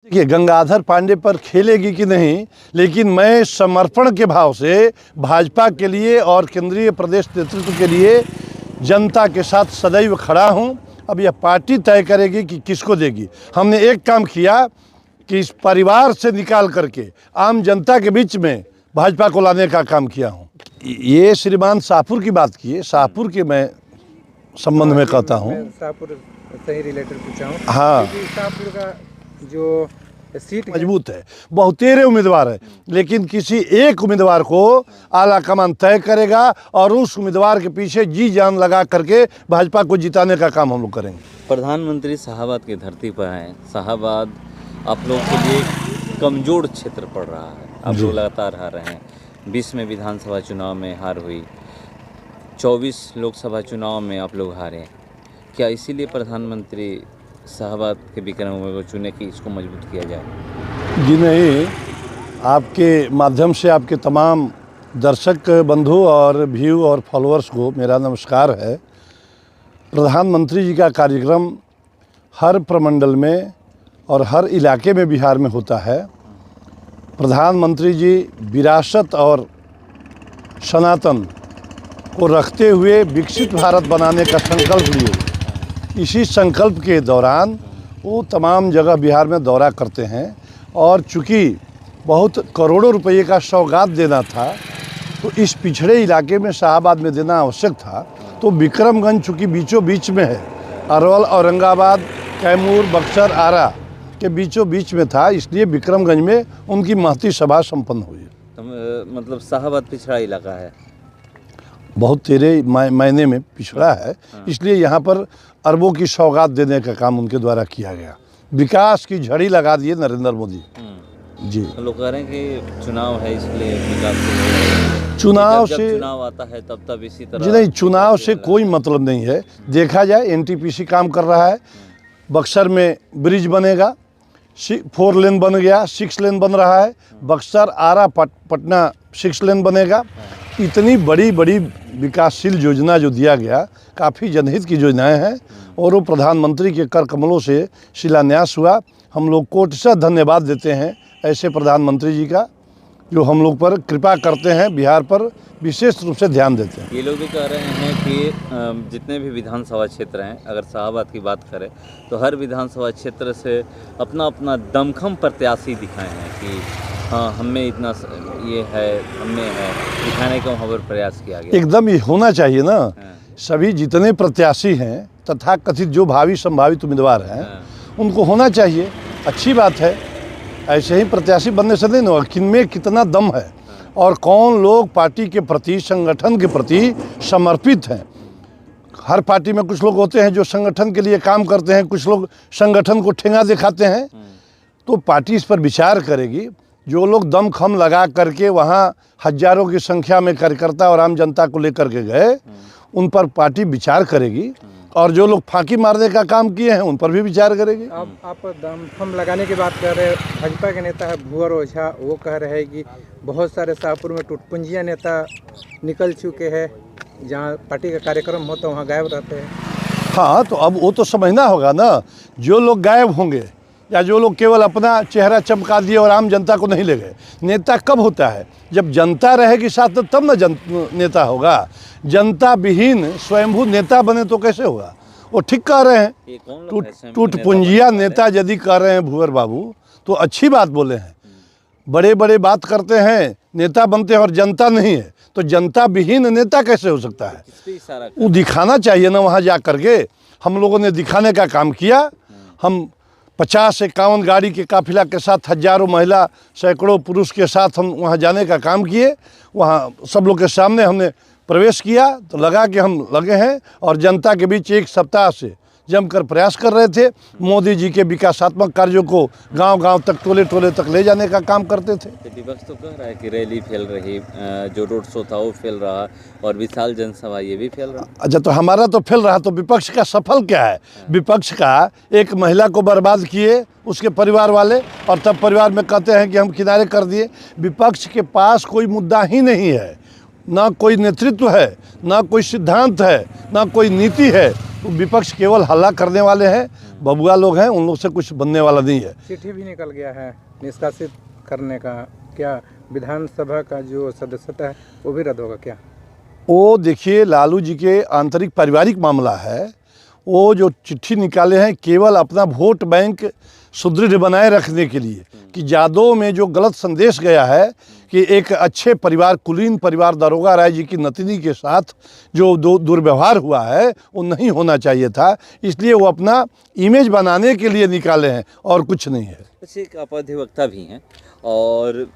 देखिए, गंगाधर पांडे पर खेलेगी कि नहीं, लेकिन मैं समर्पण के भाव से भाजपा के लिए और केंद्रीय प्रदेश नेतृत्व के लिए जनता के साथ सदैव खड़ा हूं। अब यह पार्टी तय करेगी कि किसको देगी। हमने एक काम किया कि इस परिवार से निकाल करके आम जनता के बीच में भाजपा को लाने का काम किया हूं। ये श्रीमान शाहपुर की बात की है, शाहपुर के मैं संबंध में कहता हूँ। शाहपुर से ही रिलेटेड पूछा हूँ। हाँ, शाहपुर का जो सीट मजबूत है, बहुतेरे उम्मीदवार है, लेकिन किसी एक उम्मीदवार को आला कमान तय करेगा और उस उम्मीदवार के पीछे जी जान लगा करके भाजपा को जिताने का काम हम लोग करेंगे। प्रधानमंत्री शाहाबाद की धरती पर हैं। शाहाबाद आप लोगों के लिए कमज़ोर क्षेत्र पड़ रहा है। आप लोग लगातार हार रहे हैं। 20 में विधानसभा चुनाव में हार हुई, 24 लोकसभा चुनाव में आप लोग हारे। क्या इसीलिए प्रधानमंत्री शाहाबाद के विक्रम को चुने कि इसको मजबूत किया जाए? जी नहीं, आपके माध्यम से आपके तमाम दर्शक बंधु और व्यू और फॉलोअर्स को मेरा नमस्कार है। प्रधानमंत्री जी का कार्यक्रम हर प्रमंडल में और हर इलाके में बिहार में होता है। प्रधानमंत्री जी विरासत और सनातन को रखते हुए विकसित भारत बनाने का संकल्प लिए। इसी संकल्प के दौरान वो तमाम जगह बिहार में दौरा करते हैं और चूँकि बहुत करोड़ों रुपये का सौगात देना था तो इस पिछड़े इलाके में शाहाबाद में देना आवश्यक था। तो विक्रमगंज चूँकि बीचों बीच में है, अरवल, औरंगाबाद, कैमूर, बक्सर, आरा के बीचों बीच में था, इसलिए विक्रमगंज में उनकी महती सभा संपन्न हुई। तो मतलब शाहाबाद पिछड़ा इलाका है, बहुत तेरे मायने में पिछड़ा है, इसलिए यहाँ पर अरबों की सौगात देने का काम उनके द्वारा किया गया। विकास की झड़ी लगा दिए नरेंद्र मोदी जी। तो लोग कह रहे हैं कि चुनाव है इसलिए विकास चुनाव जब से चुनाव आता है तब इसी तरह जी नहीं, चुनाव से कोई मतलब नहीं है। देखा जाए, एनटीपीसी काम कर रहा है, बक्सर में ब्रिज बनेगा, 4 लेन बन गया, 6 लेन बन रहा है, बक्सर आरा पटना 6 लेन बनेगा। इतनी बड़ी बड़ी विकासशील योजना जो दिया गया, काफ़ी जनहित की योजनाएं हैं और वो प्रधानमंत्री के कर कमलों से शिलान्यास हुआ। हम लोग कोटि धन्यवाद देते हैं ऐसे प्रधानमंत्री जी का, जो हम लोग पर कृपा करते हैं, बिहार पर विशेष रूप से ध्यान देते हैं। ये लोग भी कह रहे हैं कि जितने भी विधानसभा क्षेत्र हैं, अगर शाहाबाद की बात करें तो हर विधानसभा क्षेत्र से अपना अपना दमखम प्रत्याशी दिखाए हैं कि हाँ हमें इतना ये है, हमें है, दिखाने का वहाँ पर प्रयास किया गया। एकदम ये होना चाहिए ना। सभी जितने प्रत्याशी हैं तथा कथित जो भावी संभावित उम्मीदवार हैं उनको होना चाहिए, अच्छी बात है। ऐसे ही प्रत्याशी बनने से नहीं होगा, किनमें कितना दम है और कौन लोग पार्टी के प्रति, संगठन के प्रति समर्पित हैं। हर पार्टी में कुछ लोग होते हैं जो संगठन के लिए काम करते हैं, कुछ लोग संगठन को ठेंगा दिखाते हैं। तो पार्टी इस पर विचार करेगी। जो लोग दम खम लगा करके वहाँ हजारों की संख्या में कार्यकर्ता और आम जनता को लेकर के गए, उन पर पार्टी विचार करेगी और जो लोग फांकी मारने का काम किए हैं उन पर भी विचार करेगी। अब आप दमखम लगाने की बात कर रहे हैं। भाजपा के नेता है भुवर ओझा, वो कह रहे हैं कि बहुत सारे शाहपुर में टूटपुंजिया नेता निकल चुके हैं, जहाँ पार्टी का कार्यक्रम होता है वहाँ गायब रहते हैं। हाँ, तो अब वो तो समझना होगा ना, जो लोग गायब होंगे या जो लोग केवल अपना चेहरा चमका दिए और आम जनता को नहीं ले गए। नेता कब होता है? जब जनता रहेगी साथ, तब ना नेता होगा। जनता विहीन स्वयंभू नेता बने तो कैसे होगा? वो ठीक कह रहे हैं। टूटपुंजिया नेता यदि कह रहे हैं भुवर बाबू, तो अच्छी बात बोले हैं। बड़े बड़े बात करते हैं, नेता बनते हैं और जनता नहीं है, तो जनता विहीन नेता कैसे हो सकता है? वो दिखाना चाहिए ना वहाँ जा करके। हम लोगों ने दिखाने का काम किया। हम 50 से 51 गाड़ी के काफिला के साथ, हजारों महिला, सैकड़ों पुरुष के साथ हम वहाँ जाने का काम किए। वहाँ सब लोग के सामने हमने प्रवेश किया तो लगा कि हम लगे हैं और जनता के बीच एक सप्ताह से जमकर प्रयास कर रहे थे। मोदी जी के विकासात्मक कार्यों को गांव-गांव तक, टोले-टोले तक ले जाने का काम करते थे। विपक्ष तो कह रहा है कि रैली फैल रही, जो रोड शो था वो फैल रहा और विशाल जनसभा ये भी फैल रहा। अच्छा, तो हमारा तो फैल रहा, तो विपक्ष का सफल क्या है? विपक्ष का एक महिला को बर्बाद किए उसके परिवार वाले, और तब परिवार में कहते हैं कि हम किनारे कर दिए। विपक्ष के पास कोई मुद्दा ही नहीं है, ना कोई नेतृत्व है, ना कोई सिद्धांत है, ना कोई नीति है। तो विपक्ष केवल हल्ला करने वाले हैं। बबुआ लोग हैं, उन लोग से कुछ बनने वाला नहीं है। चिट्ठी भी निकल गया है निष्कासित करने का, क्या विधानसभा का जो सदस्यता है वो भी रद्द होगा क्या? वो देखिए, लालू जी के आंतरिक पारिवारिक मामला है। वो जो चिट्ठी निकाले हैं केवल अपना वोट बैंक सुदृढ़ बनाए रखने के लिए, कि यादों में जो गलत संदेश गया है कि एक अच्छे परिवार, कुलीन परिवार दारोगा राय जी की नतिनी के साथ जो दुर्व्यवहार हुआ है वो नहीं होना चाहिए था, इसलिए वो अपना इमेज बनाने के लिए निकाले हैं और कुछ नहीं है। वैसे एक आप अधिवक्ता भी हैं, और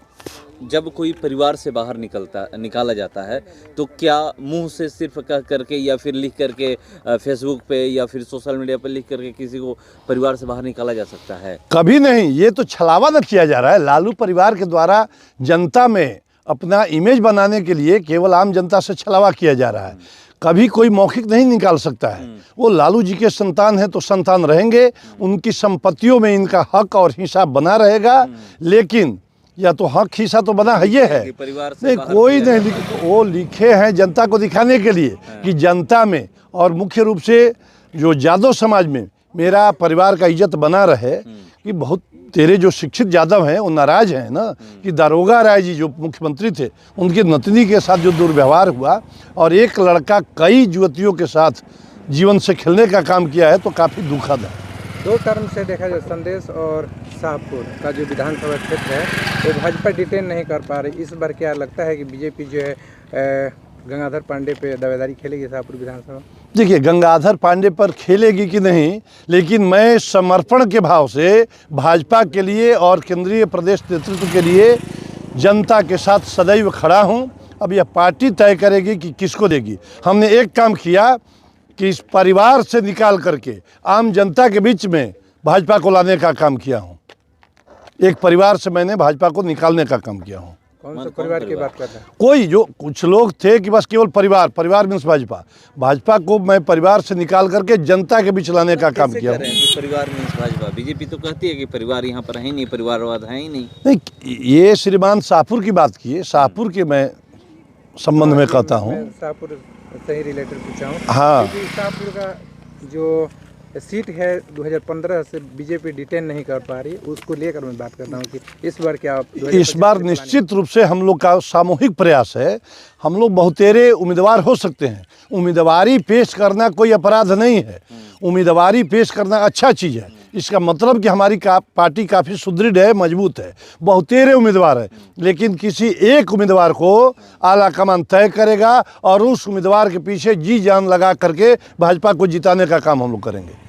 जब कोई परिवार से बाहर निकाला जाता है तो क्या मुंह से सिर्फ कह करके या फिर लिख करके फेसबुक पे या फिर सोशल मीडिया पे लिख करके किसी को परिवार से बाहर निकाला जा सकता है? कभी नहीं, ये तो छलावा न किया जा रहा है। लालू परिवार के द्वारा जनता में अपना इमेज बनाने के लिए केवल आम जनता से छलावा किया जा रहा है। कभी कोई मौखिक नहीं निकाल सकता है। वो लालू जी के संतान हैं तो संतान रहेंगे, उनकी संपत्तियों में इनका हक और हिस्सा बना रहेगा, लेकिन या तो हक हिस्सा तो बना है ये है, परिवार से नहीं कोई नहीं वो लिखे हैं जनता को दिखाने के लिए कि जनता में और मुख्य रूप से जो यादव समाज में मेरा परिवार का इज्जत बना रहे। कि बहुत तेरे जो शिक्षित यादव हैं वो नाराज हैं ना कि दारोगा राय जी जो मुख्यमंत्री थे उनकी नतनी के साथ जो दुर्व्यवहार हुआ और एक लड़का कई युवतियों के साथ जीवन से खेलने का काम किया है, तो काफ़ी दुखद है। 2 टर्म से देखा जाए संदेश और शाहपुर का जो विधानसभा क्षेत्र है वो भाजपा डिटेन नहीं कर पा रही। इस बार क्या लगता है कि बीजेपी जो है गंगाधर पांडे पे दावेदारी खेलेगी शाहपुर विधानसभा? देखिए, गंगाधर पांडे पर खेलेगी कि नहीं, लेकिन मैं समर्पण के भाव से भाजपा के लिए और केंद्रीय प्रदेश नेतृत्व के लिए जनता के साथ सदैव खड़ा हूं। अब यह पार्टी तय करेगी कि किसको देगी। हमने एक काम किया कि इस परिवार से निकाल करके आम जनता के बीच में भाजपा को लाने का काम किया हूँ। एक परिवार से मैंने भाजपा को निकालने का काम किया हूँ। कौन से परिवार की बात कर रहे हैं? कोई जो कुछ लोग थे कि बस केवल परिवार मीन्स भाजपा को मैं परिवार से निकाल करके जनता के बीच लाने का काम किया हूँ। परिवार मीन्स भाजपा, बीजेपी तो कहती है कि परिवार यहाँ पर है ही नहीं, परिवारवाद है ही नहीं। नहीं, ये श्रीमान शाहपुर की बात की है, शाहपुर के मैं संबंध में कहता हूँ। शाहपुर से ही रिलेटेड पूछा हूँ। हाँ, शाहपुर का जो सीट है 2015 से बीजेपी डिटेन नहीं कर पा रही, उसको लेकर मैं बात करता हूँ कि इस बार क्या इस बार निश्चित रूप से हम लोग का सामूहिक प्रयास है। हम लोग बहुतेरे उम्मीदवार हो सकते हैं। उम्मीदवारी पेश करना कोई अपराध नहीं है, उम्मीदवारी पेश करना अच्छा चीज़ है। इसका मतलब कि हमारी पार्टी काफ़ी सुदृढ़ है, मजबूत है, बहुतेरे उम्मीदवार है, लेकिन किसी एक उम्मीदवार को आला कमान तय करेगा और उस उम्मीदवार के पीछे जी जान लगा करके भाजपा को जिताने का काम हम लोग करेंगे।